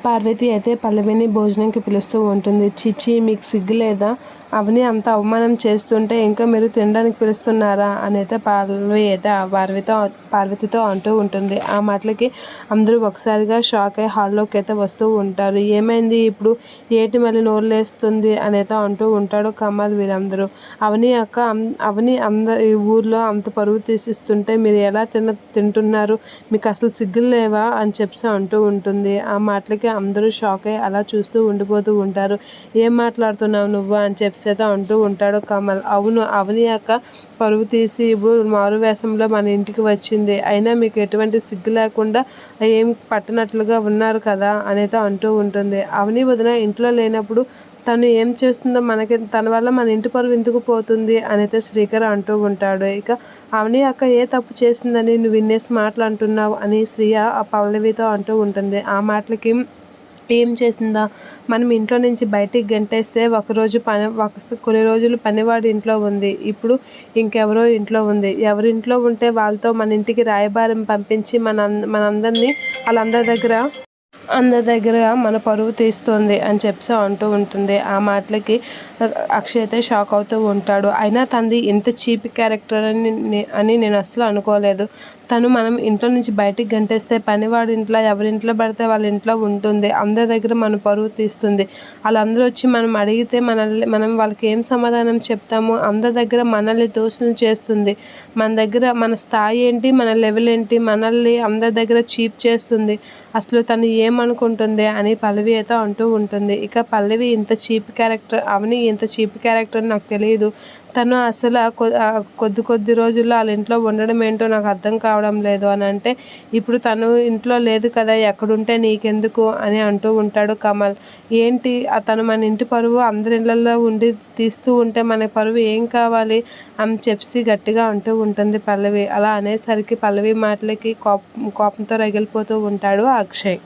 పార్వతి అయితే పల్లవిని భోజనంకి పిలుస్తూ ఉంటుంది. చిచి మీకు సిగ్గులేదా? అవని అంత అవమానం చేస్తుంటే ఇంకా మీరు తినడానికి పిలుస్తున్నారా అని అయితే పల్లవి అయితే పార్వతితో అంటూ ఉంటుంది. ఆ మాటలకి అందరూ ఒకసారిగా షాక్ అయ్యి హాల్లోకి అయితే వస్తూ ఉంటారు. ఏమైంది ఇప్పుడు, ఏటి మళ్ళీ నోరులేస్తుంది అనేది అంటూ ఉంటాడు కమల్. వీరందరూ అవని ఈ ఊర్లో అంత పరువు తీసిస్తుంటే మీరు ఎలా తింటున్నారు, మీకు అసలు సిగ్గులు లేవా అని చెప్పి అంటూ ఉంటుంది. ఆ మాటలకి అందరూ షాక్ అయ్యి అలా చూస్తూ ఉండిపోతూ ఉంటారు. ఏం మాట్లాడుతున్నావు నువ్వు అని చెప్పి అంటూ ఉంటాడు కమల్. అవును, అవని అక్క పరువు తీసి ఇప్పుడు మారు వేషంలో మన ఇంటికి వచ్చింది, అయినా మీకు ఎటువంటి సిగ్గు లేకుండా ఏం పట్టనట్లుగా ఉన్నారు కదా అనేది అంటూ ఉంటుంది. అవని వదిన ఇంట్లో లేనప్పుడు తను ఏం చేస్తుందో తన వల్ల మన ఇంటి పరువు ఎందుకు పోతుంది అనేది శ్రీకర్ అంటూ ఉంటాడు. ఇక అవని అక్క ఏ తప్పు చేసిందని నువ్వు ఇన్నేసి మాటలు అంటున్నావు అని శ్రీయ ఆ పల్లవితో అంటూ ఉంటుంది. ఆ మాటలకి ఏం చేసిందా, మనం ఇంట్లో నుంచి బయటికి గెంటేస్తే కొన్ని రోజులు పనివాడి ఇంట్లో ఉంది, ఇప్పుడు ఇంకెవరో ఇంట్లో ఉంది. ఎవరింట్లో ఉంటే వాళ్ళతో మన ఇంటికి రాయబారం పంపించి అందరి దగ్గర మన పరువు తీస్తుంది అని చెప్పి అంటూ ఉంటుంది. ఆ మాటలకి అక్షయ్ అయితే షాక్ అవుతూ ఉంటాడు. అయినా తంది ఇంత చీప్ క్యారెక్టర్ అని నేను అస్సలు అనుకోలేదు. మనం ఇంట్లో నుంచి బయటికి గంటేస్తే పనివాడి ఇంట్లో ఎవరింట్లో పడితే వాళ్ళ ఇంట్లో ఉంటుంది, అందరి దగ్గర మన పరువు తీస్తుంది. వాళ్ళందరూ వచ్చి మనం అడిగితే మనం వాళ్ళకి ఏం సమాధానం చెప్తాము? అందరి దగ్గర మనల్ని దోషులు చేస్తుంది. మన దగ్గర మన స్థాయి ఏంటి, మన లెవెల్ ఏంటి, మనల్ని అందరి దగ్గర చీప్ చేస్తుంది. అసలు తను ఏమనుకుంటుంది అని పల్లవి అయితే అంటూ ఉంటుంది. ఇక పల్లవి ఇంత చీప్ క్యారెక్టర్, అవని ఇంత చీప్ క్యారెక్టర్ నాకు తెలియదు. తను అసలు కొద్ది రోజుల్లో వాళ్ళ ఇంట్లో ఉండడం ఏంటో నాకు అర్థం కావడం లేదు అని అంటే, ఇప్పుడు తను ఇంట్లో లేదు కదా, ఎక్కడుంటే నీకెందుకు అని అంటూ ఉంటాడు కమల్. ఏంటి తను మన ఇంటి పరువు అందరి ఇళ్లలో ఉండి తీస్తూ ఉంటే మన పరువు ఏం కావాలి అని చెప్పి గట్టిగా అంటూ ఉంటుంది పల్లవి. అలా అనేసరికి పల్లవి మాటలకి కోపంతో రగిలిపోతూ ఉంటాడు అక్షయ్.